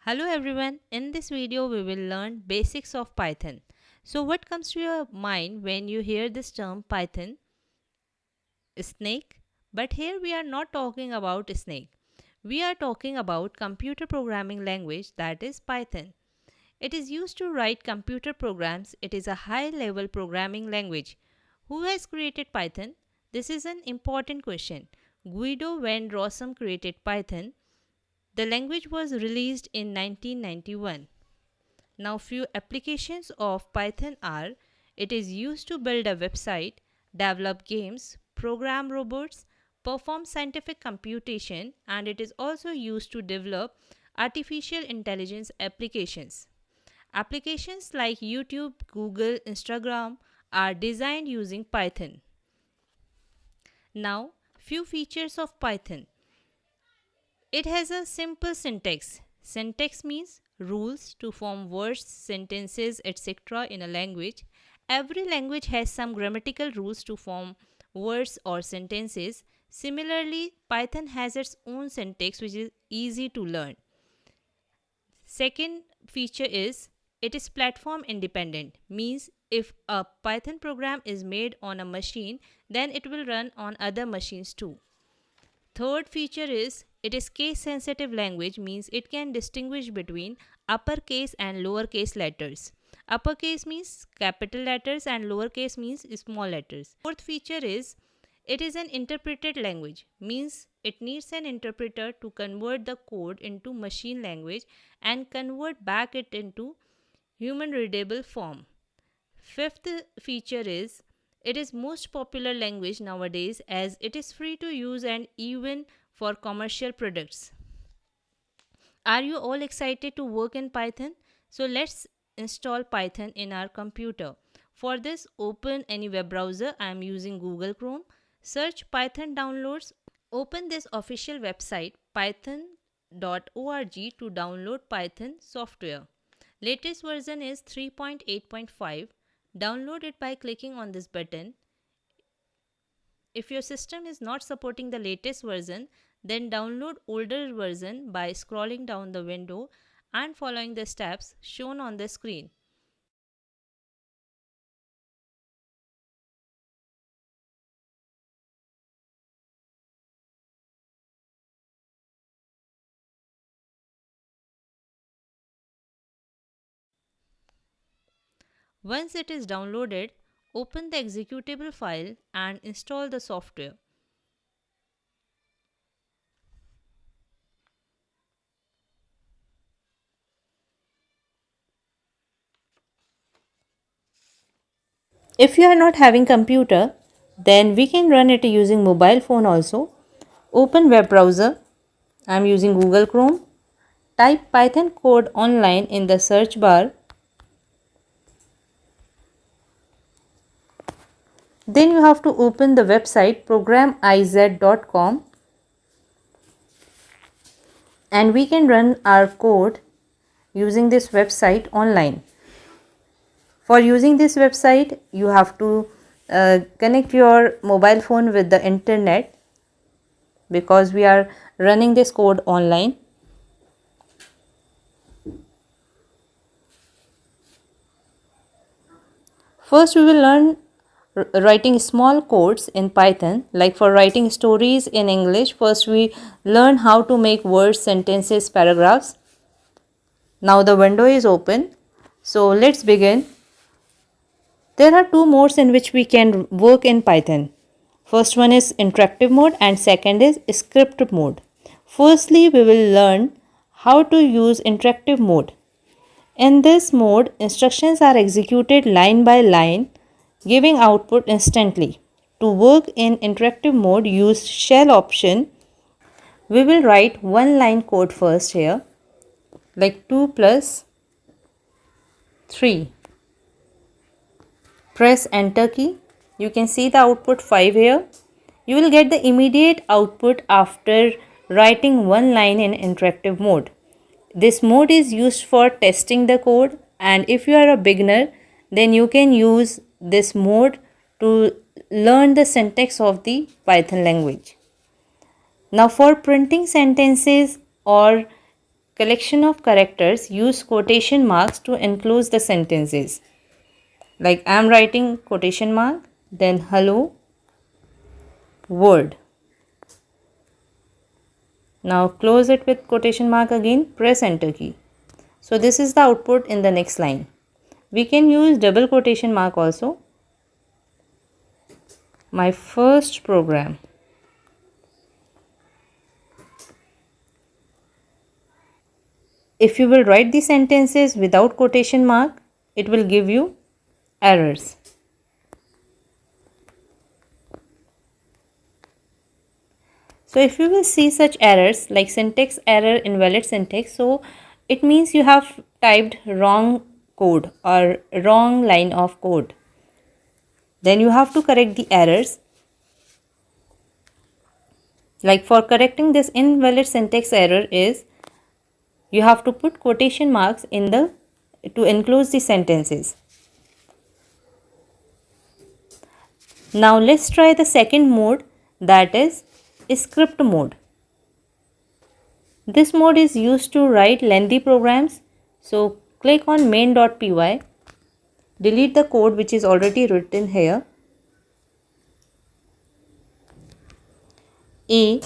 Hello everyone, in this video we will learn basics of Python. So what comes to your mind when you hear this term Python? Snake? But here we are not talking about snake. We are talking about computer programming language, that is Python. It is used to write computer programs. It is a high level programming language. Who has created Python? This is an important question. Guido van Rossum created Python. The language was released in 1991. Now few applications of Python are: it is used to build a website, develop games, program robots, perform scientific computation, and it is also used to develop artificial intelligence applications. Applications like YouTube, Google, Instagram are designed using Python. Now few features of Python. It has a simple syntax. Syntax means rules to form words, sentences, etc. in a language. Every language has some grammatical rules to form words or sentences. Similarly, Python has its own syntax which is easy to learn. Second feature is it is platform independent, means if a Python program is made on a machine, then it will run on other machines too. Third feature is it is case sensitive language, means it can distinguish between uppercase and lowercase letters. Uppercase means capital letters and lowercase means small letters. Fourth feature is it is an interpreted language, means it needs an interpreter to convert the code into machine language and convert back it into human readable form. Fifth feature is it is most popular language nowadays as it is free to use and even for commercial products. Are you all excited to work in Python? So let's install Python in our computer. For this, open any web browser. I am using Google Chrome. Search Python downloads. Open this official website python.org to download Python software. Latest version is 3.8.5. Download it by clicking on this button. If your system is not supporting the latest version, then download older version by scrolling down the window and following the steps shown on the screen. Once it is downloaded, open the executable file and install the software. If you are not having computer, then we can run it using mobile phone also. Open web browser. I am using Google Chrome. Type Python code online in the search bar. Then you have to open the website programiz.com and we can run our code using this website online. For using this website, you have to connect your mobile phone with the internet because we are running this code online. First, we will learn writing small codes in Python. Like for writing stories in English, first we learn how to make words, sentences, paragraphs. Now the window is open. So let's begin. There are two modes in which we can work in Python. First one is interactive mode and second is script mode. Firstly, we will learn how to use interactive mode. In this mode, instructions are executed line by line, giving output instantly. To work in interactive mode, use shell option. We will write one line code first here, like 2 plus 3. Press enter key. You can see the output 5 here. You will get the immediate output after writing one line in interactive mode. This mode is used for testing the code, and if you are a beginner, then you can use this mode to learn the syntax of the Python language. Now for printing sentences or collection of characters use quotation marks to enclose the sentences. Like I am writing quotation mark, then hello world. Now close it with quotation mark again, press enter key. So this is the output in the next line. We can use double quotation mark also. My first program. If you will write the sentences without quotation mark, it will give you errors. So if you will see such errors like syntax error, invalid syntax, so it means you have typed wrong code or wrong line of code. Then you have to correct the errors. Like for correcting this invalid syntax error is you have to put quotation marks in the to enclose the sentences. Now let's try the second mode, that is script mode. This mode is used to write lengthy programs. So click on main.py, delete the code which is already written here. A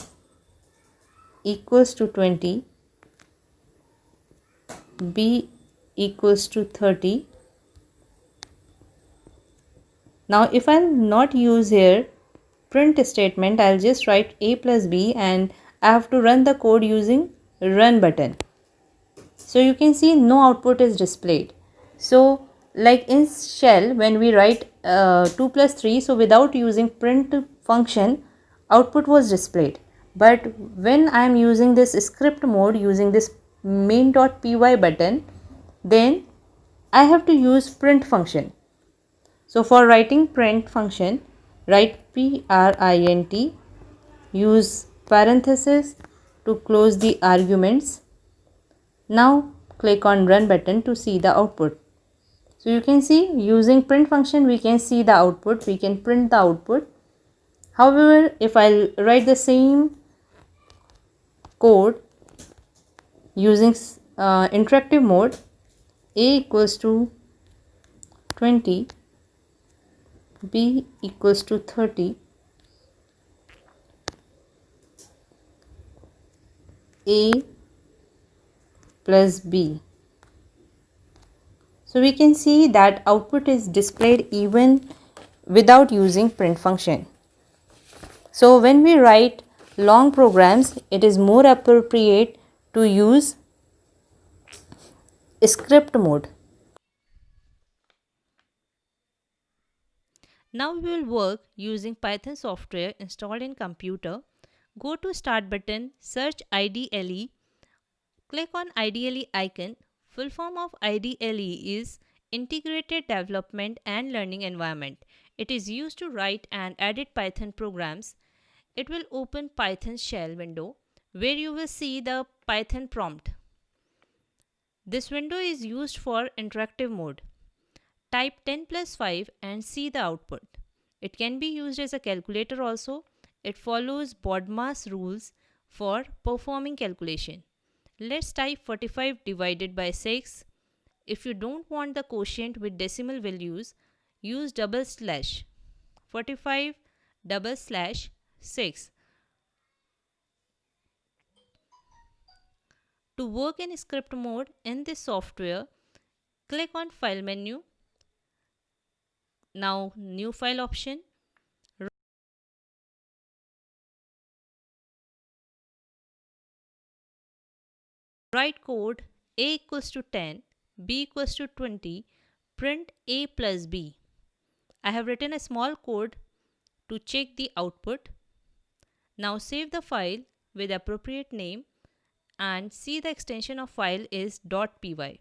equals to 20, B equals to 30. Now if I'll not use here print statement, I'll just write A plus B and I have to run the code using run button. So you can see no output is displayed. So like in shell when we write 2 plus 3, so without using print function, output was displayed. But when I am using this script mode using this main.py button, then I have to use print function. So for writing print function, write print, use parenthesis to close the arguments. Now click on run button to see the output. So you can see using print function we can see the output, we can print the output. However, if I write the same code using interactive mode, A equals to 20, B equals to 30, A plus B. So we can see that output is displayed even without using print function. So when we write long programs, it is more appropriate to use script mode. Now we will work using Python software installed in computer. Go to start button, search IDLE, click on IDLE icon. Full form of IDLE is Integrated Development and Learning Environment. It is used to write and edit Python programs. It will open Python shell window where you will see the Python prompt. This window is used for interactive mode. Type 10 plus 5 and see the output. It can be used as a calculator also. It follows BODMAS rules for performing calculation. Let's type 45 divided by 6. If you don't want the quotient with decimal values, use double slash 45 double slash 6. To work in script mode in this software, click on File menu. Now New File option. Write code A equals to 10, B equals to 20, print A plus B. I have written a small code to check the output. Now save the file with appropriate name and see the extension of file is .py.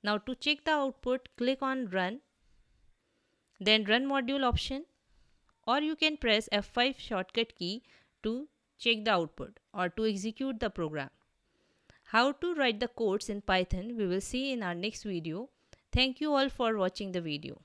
Now to check the output, click on Run, then Run Module option, or you can press F5 shortcut key to check the output or to execute the program. How to write the codes in Python we will see in our next video. Thank you all for watching the video.